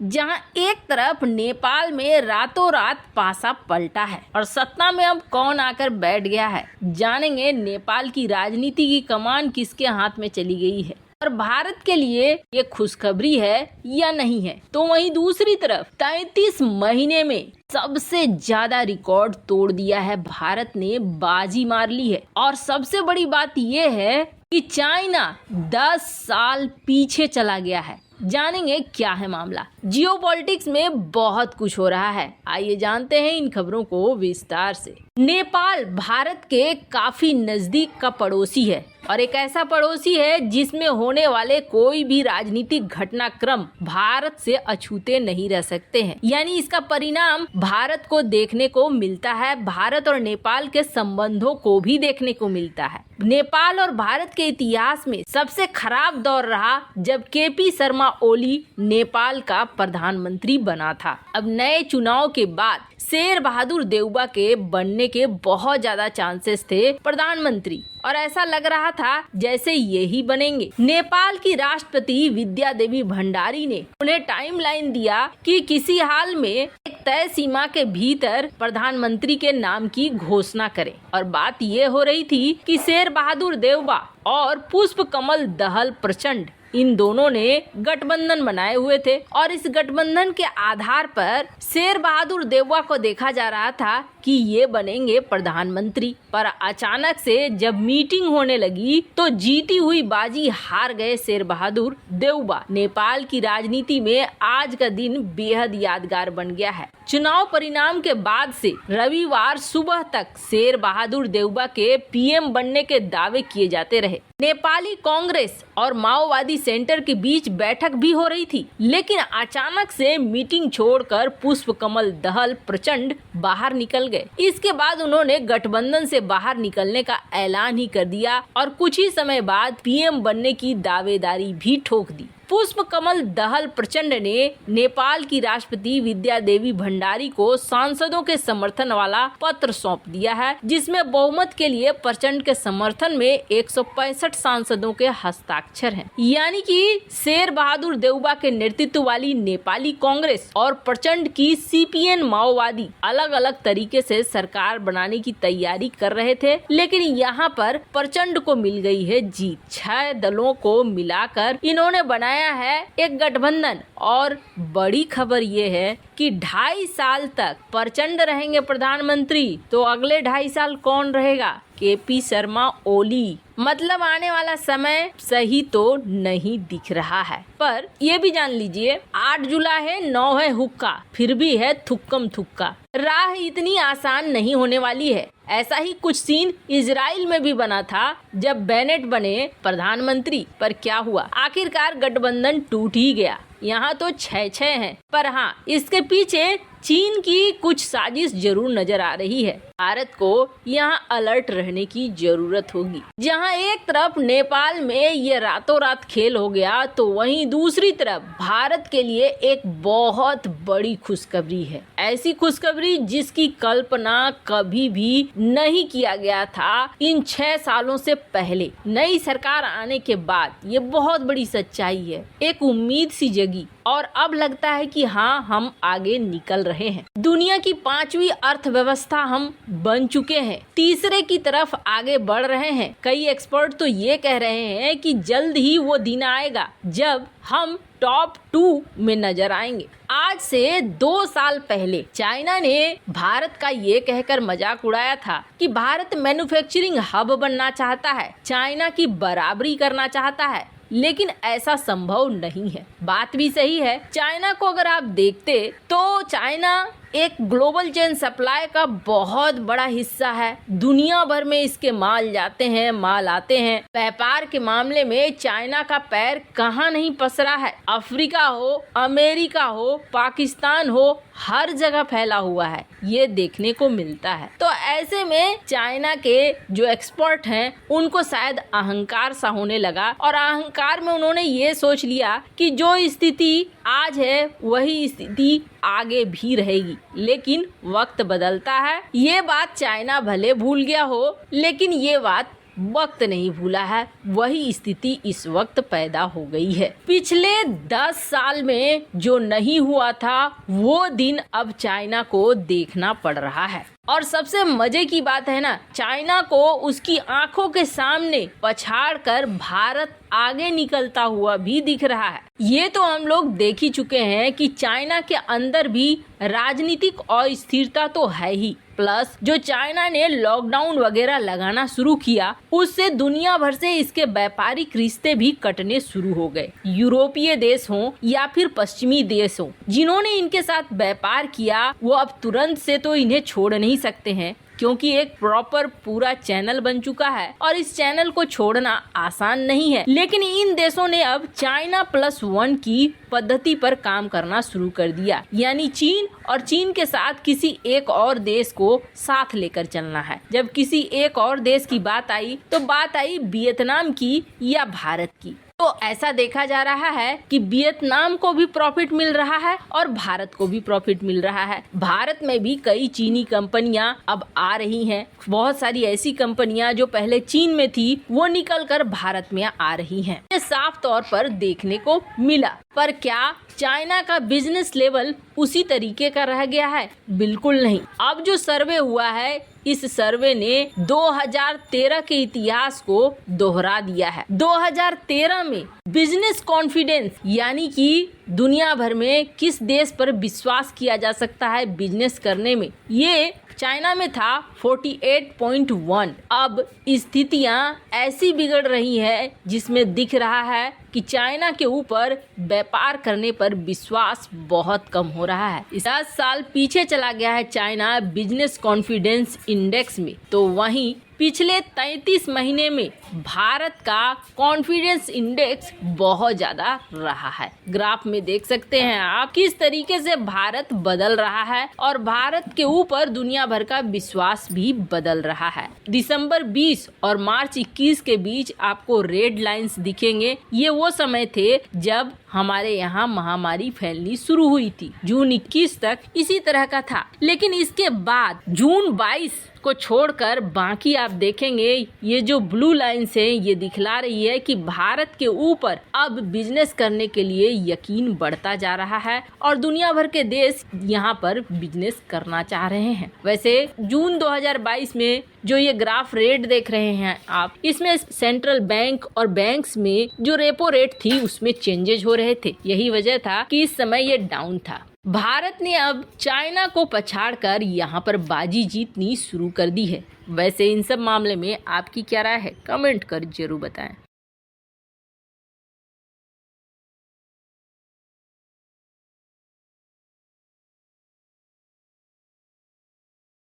जहां एक तरफ नेपाल में रातों रात पासा पलटा है और सत्ता में अब कौन आकर बैठ गया है। जानेंगे नेपाल की राजनीति की कमान किसके हाथ में चली गई है और भारत के लिए ये खुशखबरी है या नहीं है। तो वहीं दूसरी तरफ 33 महीने में सबसे ज्यादा रिकॉर्ड तोड़ दिया है, भारत ने बाजी मार ली है। और सबसे बड़ी बात ये है कि चाइना 10 साल पीछे चला गया है। जानेंगे क्या है मामला। जियोपॉलिटिक्स में बहुत कुछ हो रहा है, आइए जानते हैं इन खबरों को विस्तार से। नेपाल भारत के काफी नजदीक का पड़ोसी है और एक ऐसा पड़ोसी है जिसमें होने वाले कोई भी राजनीतिक घटनाक्रम भारत से अछूते नहीं रह सकते हैं। यानी इसका परिणाम भारत को देखने को मिलता है, भारत और नेपाल के संबंधों को भी देखने को मिलता है। नेपाल और भारत के इतिहास में सबसे खराब दौर रहा जब केपी शर्मा ओली नेपाल का प्रधानमंत्री बना था। अब नए चुनाव के बाद शेर बहादुर देउबा के बनने के बहुत ज्यादा चांसेस थे प्रधानमंत्री और ऐसा लग रहा था जैसे यही बनेंगे। नेपाल की राष्ट्रपति विद्या देवी भंडारी ने उन्हें टाइमलाइन दिया कि किसी हाल में एक तय सीमा के भीतर प्रधानमंत्री के नाम की घोषणा करें। और बात ये हो रही थी कि शेर बहादुर देउबा और पुष्प कमल दहल प्रचंड इन दोनों ने गठबंधन बनाए हुए थे और इस गठबंधन के आधार पर शेर बहादुर देउबा को देखा जा रहा था कि ये बनेंगे प्रधानमंत्री। पर अचानक से जब मीटिंग होने लगी तो जीती हुई बाजी हार गए शेर बहादुर देउबा। नेपाल की राजनीति में आज का दिन बेहद यादगार बन गया है। चुनाव परिणाम के बाद से रविवार सुबह तक शेर बहादुर देउबा के पीएम बनने के दावे किए जाते रहे। नेपाली कांग्रेस और माओवादी सेंटर के बीच बैठक भी हो रही थी, लेकिन अचानक से मीटिंग छोड़कर पुष्प कमल दहल प्रचंड बाहर निकल गए। इसके बाद उन्होंने गठबंधन से बाहर निकलने का ऐलान ही कर दिया और कुछ ही समय बाद पीएम बनने की दावेदारी भी ठोक दी। पुष्प कमल दहल प्रचंड ने नेपाल की राष्ट्रपति विद्या देवी भंडारी को सांसदों के समर्थन वाला पत्र सौंप दिया है, जिसमें बहुमत के लिए प्रचंड के समर्थन में 165 सांसदों के हस्ताक्षर हैं। यानी कि शेर बहादुर देउबा के नेतृत्व वाली नेपाली कांग्रेस और प्रचंड की सीपीएन माओवादी अलग अलग तरीके से सरकार बनाने की तैयारी कर रहे थे, लेकिन यहाँ पर प्रचंड को मिल गई है जीत। 6 दलों को मिलाकर इन्होंने बनाया है एक गठबंधन। और बड़ी खबर ये है कि 2.5 साल तक प्रचंड रहेंगे प्रधानमंत्री, तो अगले 2.5 साल कौन रहेगा? केपी शर्मा ओली। मतलब आने वाला समय सही तो नहीं दिख रहा है। पर ये भी जान लीजिए 8 जुलाई है, 9 है हुक्का, फिर भी है थुक्कम थुक्का। राह इतनी आसान नहीं होने वाली है। ऐसा ही कुछ सीन इजराइल में भी बना था जब बेनेट बने प्रधानमंत्री, पर क्या हुआ? आखिरकार गठबंधन टूट ही गया। यहाँ तो 6-6 हैं, पर हाँ, इसके पीछे चीन की कुछ साजिश जरूर नजर आ रही है। भारत को यहाँ अलर्ट रहने की जरूरत होगी। जहाँ एक तरफ नेपाल में ये रातों रात खेल हो गया, तो वहीं दूसरी तरफ भारत के लिए एक बहुत बड़ी खुशखबरी है। ऐसी खुशखबरी जिसकी कल्पना कभी भी नहीं किया गया था इन 6 सालों से पहले। नई सरकार आने के बाद ये बहुत बड़ी सच्चाई है। एक उम्मीद सी जगी और अब लगता है कि हाँ, हम आगे निकल रहे हैं। दुनिया की 5वीं अर्थव्यवस्था हम बन चुके हैं, तीसरे की तरफ आगे बढ़ रहे हैं। कई एक्सपर्ट तो ये कह रहे हैं कि जल्द ही वो दिन आएगा जब हम टॉप 2 में नजर आएंगे। आज से 2 साल पहले चाइना ने भारत का ये कहकर मजाक उड़ाया था कि भारत मैन्युफैक्चरिंग हब बनना चाहता है, चाइना की बराबरी करना चाहता है, लेकिन ऐसा संभव नहीं है। बात भी सही है। चाइना को अगर आप देखते तो चाइना एक ग्लोबल चेन सप्लाई का बहुत बड़ा हिस्सा है। दुनिया भर में इसके माल जाते हैं, माल आते हैं। व्यापार के मामले में चाइना का पैर कहाँ नहीं पसरा है। अफ्रीका हो, अमेरिका हो, पाकिस्तान हो, हर जगह फैला हुआ है, ये देखने को मिलता है। तो ऐसे में चाइना के जो एक्सपर्ट हैं उनको शायद अहंकार सा होने लगा और अहंकार में उन्होंने ये सोच लिया कि जो स्थिति आज है वही स्थिति आगे भी रहेगी। लेकिन वक्त बदलता है। ये बात चाइना भले भूल गया हो, लेकिन ये बात वक्त नहीं भूला है, वही स्थिति इस वक्त पैदा हो गई है। पिछले 10 साल में जो नहीं हुआ था वो दिन अब चाइना को देखना पड़ रहा है। और सबसे मजे की बात है ना, चाइना को उसकी आंखों के सामने पछाड़ कर भारत आगे निकलता हुआ भी दिख रहा है। ये तो हम लोग देख ही चुके हैं कि चाइना के अंदर भी राजनीतिक अस्थिरता तो है ही, प्लस जो चाइना ने लॉकडाउन वगैरह लगाना शुरू किया उससे दुनिया भर से इसके व्यापारिक रिश्ते भी कटने शुरू हो गए। यूरोपीय देश हों या फिर पश्चिमी देश हों, जिन्होंने इनके साथ व्यापार किया वो अब तुरंत से तो इन्हें छोड़ नहीं सकते हैं, क्योंकि एक प्रॉपर पूरा चैनल बन चुका है और इस चैनल को छोड़ना आसान नहीं है। लेकिन इन देशों ने अब चाइना +1 की पद्धति पर काम करना शुरू कर दिया, यानी चीन और चीन के साथ किसी एक और देश को साथ लेकर चलना है। जब किसी एक और देश की बात आई तो बात आई वियतनाम की या भारत की। तो ऐसा देखा जा रहा है कि वियतनाम को भी प्रॉफिट मिल रहा है और भारत को भी प्रॉफिट मिल रहा है। भारत में भी कई चीनी कंपनियां अब आ रही हैं। बहुत सारी ऐसी कंपनियां जो पहले चीन में थी वो निकलकर भारत में आ रही हैं। ये साफ तौर पर देखने को मिला। पर क्या चाइना का बिजनेस लेवल उसी तरीके का रह गया है? बिल्कुल नहीं। अब जो सर्वे हुआ है इस सर्वे ने 2013 के इतिहास को दोहरा दिया है। 2013 में बिजनेस कॉन्फिडेंस यानी कि दुनिया भर में किस देश पर विश्वास किया जा सकता है बिजनेस करने में, ये चाइना में था 48.1। अब स्थितियां ऐसी बिगड़ रही है जिसमें दिख रहा है कि चाइना के ऊपर व्यापार करने पर विश्वास बहुत कम हो रहा है। 10 साल पीछे चला गया है चाइना बिजनेस कॉन्फिडेंस इंडेक्स में, तो वहीं पिछले 33 महीने में भारत का कॉन्फिडेंस इंडेक्स बहुत ज्यादा रहा है। ग्राफ में देख सकते हैं आप किस तरीके से भारत बदल रहा है और भारत के ऊपर दुनिया भर का विश्वास भी बदल रहा है। दिसंबर 20 और मार्च 21 के बीच आपको रेड लाइंस दिखेंगे। ये वो समय थे जब हमारे यहाँ महामारी फैलनी शुरू हुई थी। जून 21 तक इसी तरह का था, लेकिन इसके बाद जून 22 को छोड़कर बाकी आप देखेंगे ये जो ब्लू लाइंस हैं ये दिखला रही है कि भारत के ऊपर अब बिजनेस करने के लिए यकीन बढ़ता जा रहा है और दुनिया भर के देश यहाँ पर बिजनेस करना चाह रहे हैं। वैसे जून 2022 में जो ये ग्राफ रेट देख रहे हैं आप, इसमें सेंट्रल बैंक और बैंक्स में जो रेपो रेट थी उसमें चेंजेस हो रहे थे। यही वजह था कि इस समय ये डाउन था। भारत ने अब चाइना को पछाड़कर यहाँ पर बाजी जीतनी शुरू कर दी है। वैसे इन सब मामले में आपकी क्या राय है? कमेंट कर जरूर बताएं।